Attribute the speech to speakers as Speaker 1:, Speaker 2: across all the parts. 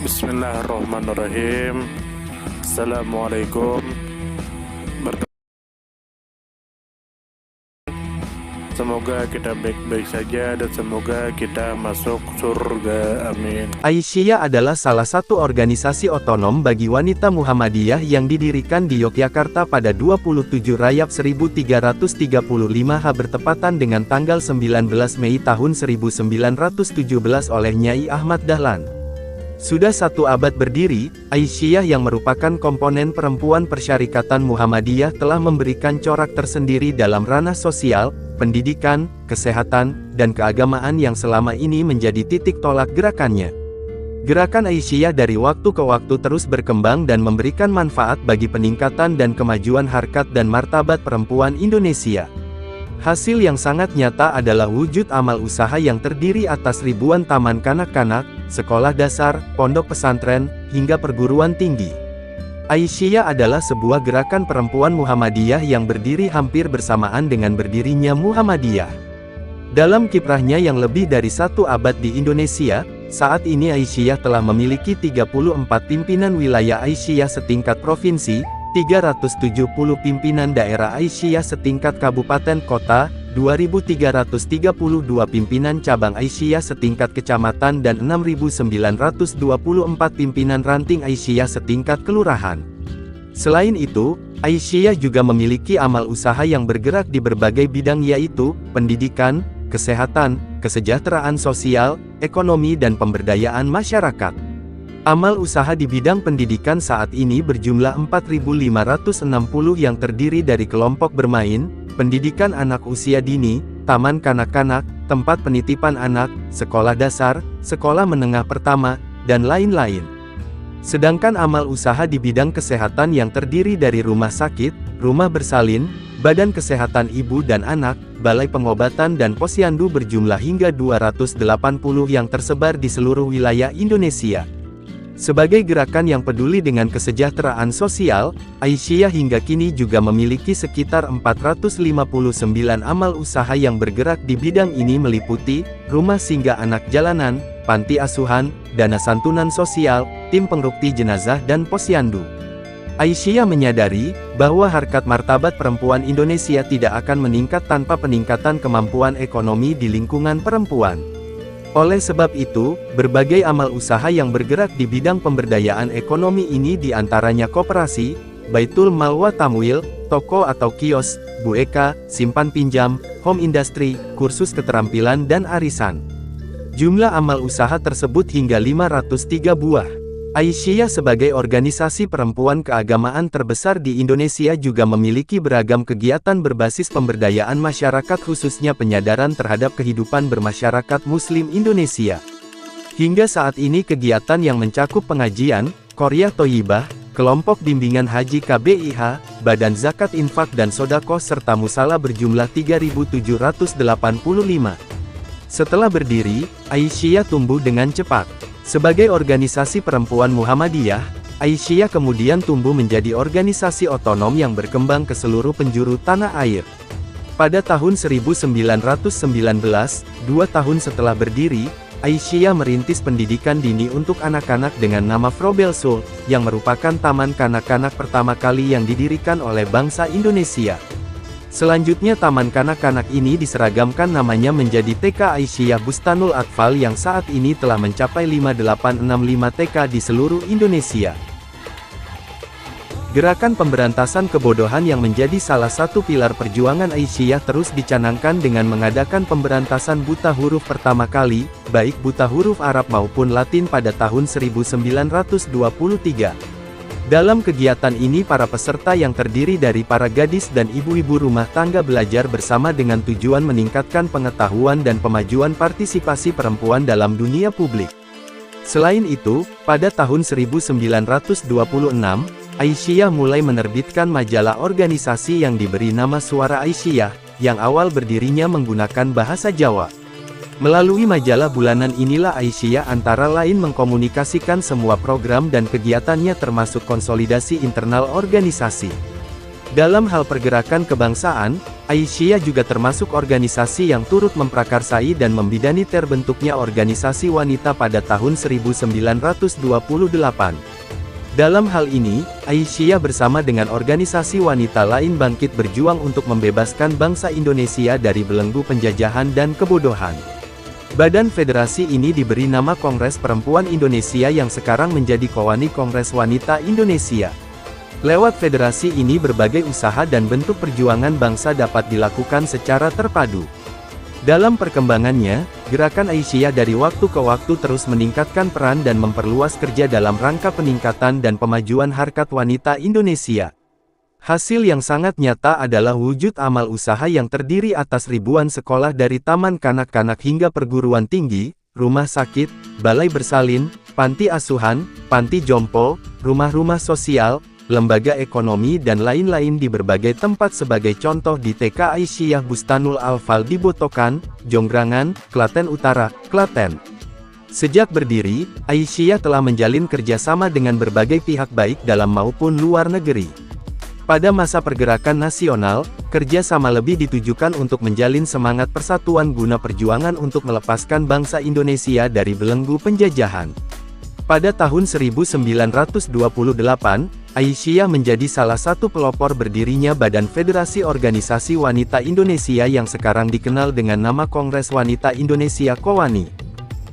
Speaker 1: Bismillahirrahmanirrahim. Assalamualaikum. Semoga kita baik-baik saja dan semoga kita masuk surga. Amin.
Speaker 2: Aisyiyah adalah salah satu organisasi otonom bagi wanita Muhammadiyah yang didirikan di Yogyakarta pada 27 Rajab 1335 H bertepatan dengan tanggal 19 Mei tahun 1917 oleh Nyai Ahmad Dahlan. Sudah satu abad berdiri, Aisyiyah yang merupakan komponen perempuan Persyarikatan Muhammadiyah telah memberikan corak tersendiri dalam ranah sosial, pendidikan, kesehatan, dan keagamaan yang selama ini menjadi titik tolak gerakannya. Gerakan Aisyiyah dari waktu ke waktu terus berkembang dan memberikan manfaat bagi peningkatan dan kemajuan harkat dan martabat perempuan Indonesia. Hasil yang sangat nyata adalah wujud amal usaha yang terdiri atas ribuan taman kanak-kanak, sekolah dasar, pondok pesantren, hingga perguruan tinggi. Aisyiyah adalah sebuah gerakan perempuan Muhammadiyah yang berdiri hampir bersamaan dengan berdirinya Muhammadiyah. Dalam kiprahnya yang lebih dari satu abad di Indonesia, saat ini Aisyiyah telah memiliki 34 pimpinan wilayah Aisyiyah setingkat provinsi, 370 pimpinan daerah Aisyiyah setingkat kabupaten kota, 2.332 pimpinan cabang Aisyiyah setingkat kecamatan dan 6.924 pimpinan ranting Aisyiyah setingkat kelurahan. Selain itu, Aisyiyah juga memiliki amal usaha yang bergerak di berbagai bidang yaitu, pendidikan, kesehatan, kesejahteraan sosial, ekonomi dan pemberdayaan masyarakat. Amal usaha di bidang pendidikan saat ini berjumlah 4.560 yang terdiri dari kelompok bermain, pendidikan anak usia dini, taman kanak-kanak, tempat penitipan anak, sekolah dasar, sekolah menengah pertama, dan lain-lain. Sedangkan amal usaha di bidang kesehatan yang terdiri dari rumah sakit, rumah bersalin, badan kesehatan ibu dan anak, balai pengobatan dan posyandu berjumlah hingga 280 yang tersebar di seluruh wilayah Indonesia. Sebagai gerakan yang peduli dengan kesejahteraan sosial, Aisyiyah hingga kini juga memiliki sekitar 459 amal usaha yang bergerak di bidang ini meliputi, rumah singgah anak jalanan, panti asuhan, dana santunan sosial, tim pengrukti jenazah dan posyandu. Aisyiyah menyadari, bahwa harkat martabat perempuan Indonesia tidak akan meningkat tanpa peningkatan kemampuan ekonomi di lingkungan perempuan. Oleh sebab itu, berbagai amal usaha yang bergerak di bidang pemberdayaan ekonomi ini diantaranya koperasi, baitul mal wa tamwil, toko atau kios, bueka, simpan pinjam, home industry, kursus keterampilan dan arisan. Jumlah amal usaha tersebut hingga 503 buah. Aisyiyah sebagai organisasi perempuan keagamaan terbesar di Indonesia juga memiliki beragam kegiatan berbasis pemberdayaan masyarakat khususnya penyadaran terhadap kehidupan bermasyarakat Muslim Indonesia. Hingga saat ini kegiatan yang mencakup pengajian, Qoryah Thoyibah, kelompok bimbingan haji KBIH, badan zakat infak dan sodakoh serta musala berjumlah 3.785. Setelah berdiri, Aisyiyah tumbuh dengan cepat. Sebagai organisasi perempuan Muhammadiyah, Aisyiyah kemudian tumbuh menjadi organisasi otonom yang berkembang ke seluruh penjuru tanah air. Pada tahun 1919, 2 tahun setelah berdiri, Aisyiyah merintis pendidikan dini untuk anak-anak dengan nama Frobelsul, yang merupakan taman kanak-kanak pertama kali yang didirikan oleh bangsa Indonesia. Selanjutnya taman kanak-kanak ini diseragamkan namanya menjadi TK Aisyiyah Bustanul Atfal yang saat ini telah mencapai 5865 TK di seluruh Indonesia. Gerakan pemberantasan kebodohan yang menjadi salah satu pilar perjuangan Aisyiyah terus dicanangkan dengan mengadakan pemberantasan buta huruf pertama kali, baik buta huruf Arab maupun Latin pada tahun 1923. Dalam kegiatan ini para peserta yang terdiri dari para gadis dan ibu-ibu rumah tangga belajar bersama dengan tujuan meningkatkan pengetahuan dan pemajuan partisipasi perempuan dalam dunia publik. Selain itu, pada tahun 1926, Aisyiyah mulai menerbitkan majalah organisasi yang diberi nama Suara Aisyiyah, yang awal berdirinya menggunakan bahasa Jawa. Melalui majalah bulanan inilah Aisyiyah antara lain mengkomunikasikan semua program dan kegiatannya termasuk konsolidasi internal organisasi. Dalam hal pergerakan kebangsaan, Aisyah juga termasuk organisasi yang turut memprakarsai dan membidani terbentuknya organisasi wanita pada tahun 1928. Dalam hal ini, Aisyah bersama dengan organisasi wanita lain bangkit berjuang untuk membebaskan bangsa Indonesia dari belenggu penjajahan dan kebodohan. Badan federasi ini diberi nama Kongres Perempuan Indonesia yang sekarang menjadi KOWANI, Kongres Wanita Indonesia. Lewat federasi ini berbagai usaha dan bentuk perjuangan bangsa dapat dilakukan secara terpadu. Dalam perkembangannya, gerakan Aisyah dari waktu ke waktu terus meningkatkan peran dan memperluas kerja dalam rangka peningkatan dan pemajuan harkat wanita Indonesia. Hasil yang sangat nyata adalah wujud amal usaha yang terdiri atas ribuan sekolah dari taman kanak-kanak hingga perguruan tinggi, rumah sakit, balai bersalin, panti asuhan, panti jompo, rumah-rumah sosial, lembaga ekonomi dan lain-lain di berbagai tempat sebagai contoh di TK Aisyah Bustanul Alfal di Botokan, Jonggrangan, Klaten Utara, Klaten. Sejak berdiri, Aisyah telah menjalin kerjasama dengan berbagai pihak baik dalam maupun luar negeri. Pada masa pergerakan nasional, kerjasama lebih ditujukan untuk menjalin semangat persatuan guna perjuangan untuk melepaskan bangsa Indonesia dari belenggu penjajahan. Pada tahun 1928, Aisyah menjadi salah satu pelopor berdirinya Badan Federasi Organisasi Wanita Indonesia yang sekarang dikenal dengan nama Kongres Wanita Indonesia KOWANI.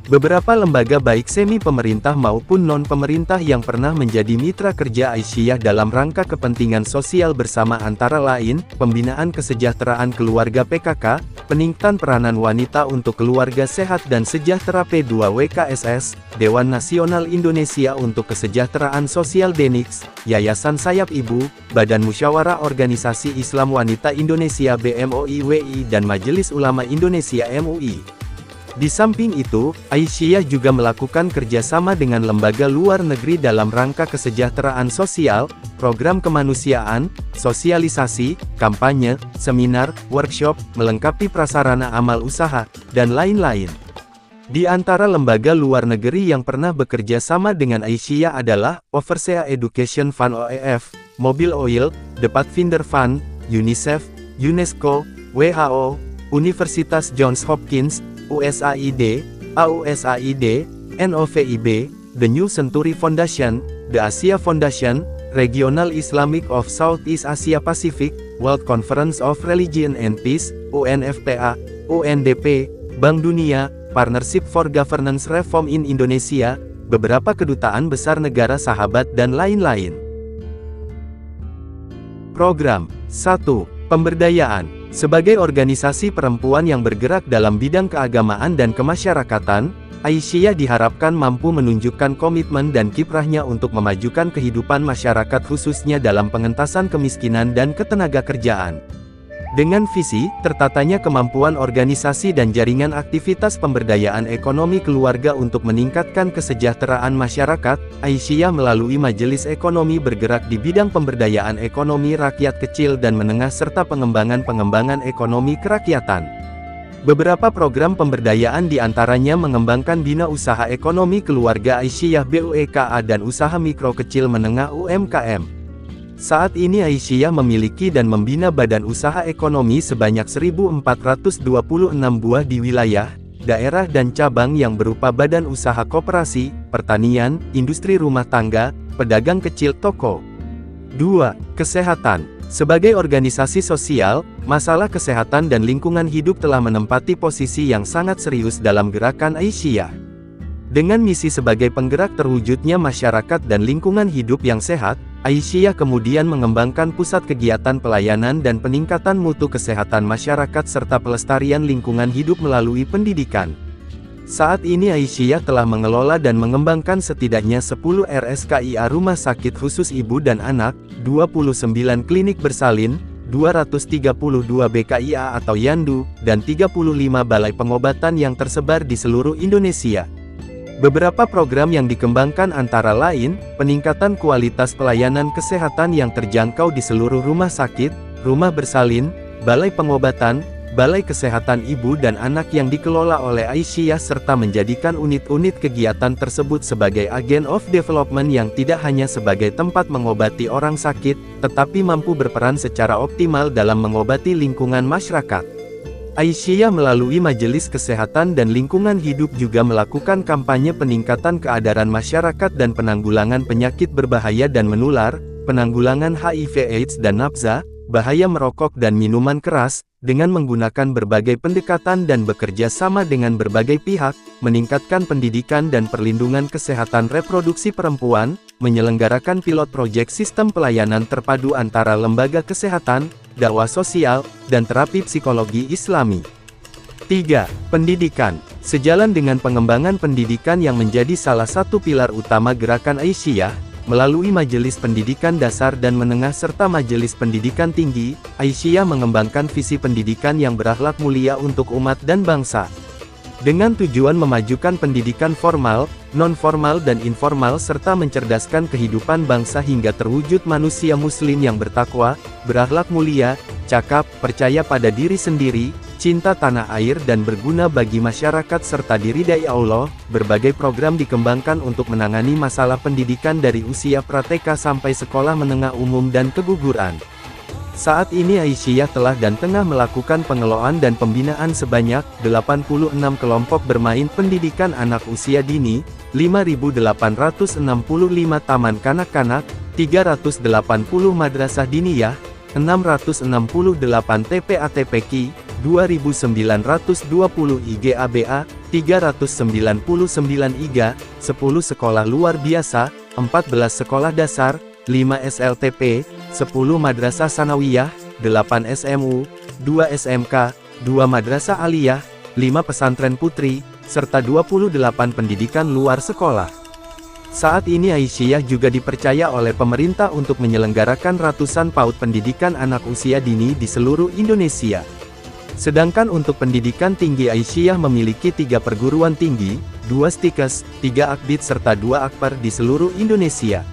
Speaker 2: Beberapa lembaga baik semi-pemerintah maupun non-pemerintah yang pernah menjadi mitra kerja Aisyah dalam rangka kepentingan sosial bersama antara lain, pembinaan kesejahteraan keluarga PKK, peningkatan peranan wanita untuk keluarga sehat dan sejahtera P2WKSS, Dewan Nasional Indonesia untuk Kesejahteraan Sosial DENIX, Yayasan Sayap Ibu, Badan Musyawarah Organisasi Islam Wanita Indonesia BMOI-WI dan Majelis Ulama Indonesia MUI. Di samping itu, Aisyah juga melakukan kerjasama dengan lembaga luar negeri dalam rangka kesejahteraan sosial, program kemanusiaan, sosialisasi, kampanye, seminar, workshop, melengkapi prasarana amal usaha, dan lain-lain. Di antara lembaga luar negeri yang pernah bekerja sama dengan Aisyah adalah Overseas Education Fund OEF, Mobil Oil, The Pathfinder Fund, UNICEF, UNESCO, WHO, Universitas Johns Hopkins, USAID, AUSAID, NOVIB, The New Century Foundation, The Asia Foundation, Regional Islamic of Southeast Asia Pacific, World Conference of Religion and Peace, UNFPA, UNDP, Bank Dunia, Partnership for Governance Reform in Indonesia, beberapa kedutaan besar negara sahabat dan lain-lain. Program 1. Pemberdayaan. Sebagai organisasi perempuan yang bergerak dalam bidang keagamaan dan kemasyarakatan, Aisyah diharapkan mampu menunjukkan komitmen dan kiprahnya untuk memajukan kehidupan masyarakat khususnya dalam pengentasan kemiskinan dan ketenagakerjaan. Dengan visi, tertatanya kemampuan organisasi dan jaringan aktivitas pemberdayaan ekonomi keluarga untuk meningkatkan kesejahteraan masyarakat, Aisyah melalui Majelis Ekonomi bergerak di bidang pemberdayaan ekonomi rakyat kecil dan menengah serta pengembangan ekonomi kerakyatan. Beberapa program pemberdayaan diantaranya mengembangkan bina usaha ekonomi keluarga Aisyah BUEKA dan usaha mikro kecil menengah UMKM. Saat ini Aisyah memiliki dan membina badan usaha ekonomi sebanyak 1.426 buah di wilayah, daerah dan cabang yang berupa badan usaha koperasi, pertanian, industri rumah tangga, pedagang kecil toko. 2. Kesehatan. Sebagai organisasi sosial, masalah kesehatan dan lingkungan hidup telah menempati posisi yang sangat serius dalam gerakan Aisyah. Dengan misi sebagai penggerak terwujudnya masyarakat dan lingkungan hidup yang sehat, Aisyah kemudian mengembangkan pusat kegiatan pelayanan dan peningkatan mutu kesehatan masyarakat serta pelestarian lingkungan hidup melalui pendidikan. Saat ini Aisyah telah mengelola dan mengembangkan setidaknya 10 RSKIA Rumah Sakit Khusus Ibu dan Anak, 29 klinik bersalin, 232 BKIA atau Yandu, dan 35 balai pengobatan yang tersebar di seluruh Indonesia. Beberapa program yang dikembangkan antara lain, peningkatan kualitas pelayanan kesehatan yang terjangkau di seluruh rumah sakit, rumah bersalin, balai pengobatan, Balai Kesehatan Ibu dan Anak yang dikelola oleh Aisyah serta menjadikan unit-unit kegiatan tersebut sebagai agen of development yang tidak hanya sebagai tempat mengobati orang sakit, tetapi mampu berperan secara optimal dalam mengobati lingkungan masyarakat. Aisyah melalui Majelis Kesehatan dan Lingkungan Hidup juga melakukan kampanye peningkatan keadaran masyarakat dan penanggulangan penyakit berbahaya dan menular, penanggulangan HIV/AIDS dan nafsa, bahaya merokok dan minuman keras, dengan menggunakan berbagai pendekatan dan bekerja sama dengan berbagai pihak, meningkatkan pendidikan dan perlindungan kesehatan reproduksi perempuan, menyelenggarakan pilot proyek sistem pelayanan terpadu antara lembaga kesehatan, dakwah sosial, dan terapi psikologi Islami. 3. Pendidikan. Sejalan dengan pengembangan pendidikan yang menjadi salah satu pilar utama gerakan Aisyah, melalui Majelis Pendidikan Dasar dan Menengah serta Majelis Pendidikan Tinggi, Aisyah mengembangkan visi pendidikan yang berakhlak mulia untuk umat dan bangsa. Dengan tujuan memajukan pendidikan formal, non-formal dan informal serta mencerdaskan kehidupan bangsa hingga terwujud manusia muslim yang bertakwa, berakhlak mulia, cakap, percaya pada diri sendiri, cinta tanah air dan berguna bagi masyarakat serta diridai Allah, berbagai program dikembangkan untuk menangani masalah pendidikan dari usia pra-TK sampai sekolah menengah umum dan keguguran. Saat ini Aisyah telah dan tengah melakukan pengelolaan dan pembinaan sebanyak 86 kelompok bermain pendidikan anak usia dini, 5.865 taman kanak-kanak, 380 madrasah diniyah, 668 TPA-TPQ, 2.920 IGABA, 399 IGA, 10 sekolah luar biasa, 14 sekolah dasar, 5 SLTP, 10 madrasah sanawiyah, 8 SMU, 2 SMK, 2 madrasah aliyah, 5 pesantren putri, serta 28 pendidikan luar sekolah. Saat ini Aisyah juga dipercaya oleh pemerintah untuk menyelenggarakan ratusan PAUD pendidikan anak usia dini di seluruh Indonesia. Sedangkan untuk pendidikan tinggi Aisyah memiliki 3 perguruan tinggi, 2 stikes, 3 akbid serta 2 akper di seluruh Indonesia.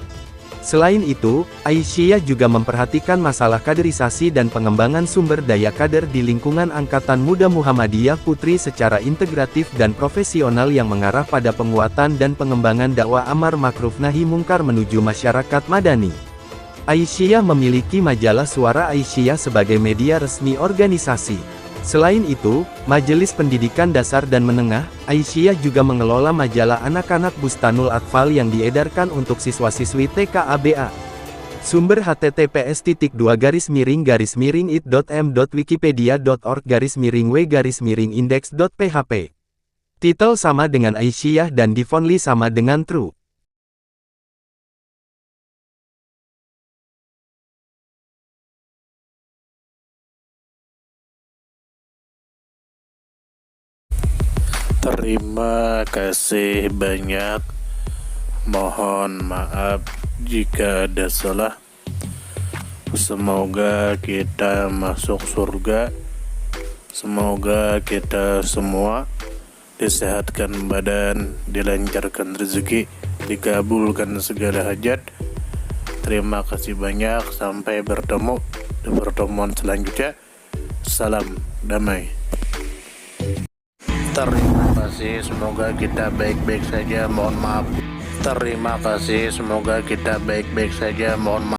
Speaker 2: Selain itu, Aisyah juga memperhatikan masalah kaderisasi dan pengembangan sumber daya kader di lingkungan Angkatan Muda Muhammadiyah Putri secara integratif dan profesional yang mengarah pada penguatan dan pengembangan dakwah amar ma'ruf nahi mungkar menuju masyarakat madani. Aisyah memiliki majalah Suara Aisyah sebagai media resmi organisasi. Selain itu, Majelis Pendidikan Dasar dan Menengah, Aisyah juga mengelola majalah anak-anak Bustanul Atfal yang diedarkan untuk siswa-siswi TK ABA. Sumber https://it.m.wikipedia.org/w/index.php. Titel sama dengan Aisyah dan Divonly sama dengan True.
Speaker 1: Terima kasih banyak. Mohon maaf jika ada salah. Semoga kita masuk surga. Semoga kita semua disehatkan badan, dilancarkan rezeki, dikabulkan segala hajat. Terima kasih banyak. Sampai bertemu di pertemuan selanjutnya. Salam damai. Terima kasih, semoga kita baik-baik saja, mohon maaf. Terima kasih, semoga kita baik-baik saja, mohon maaf.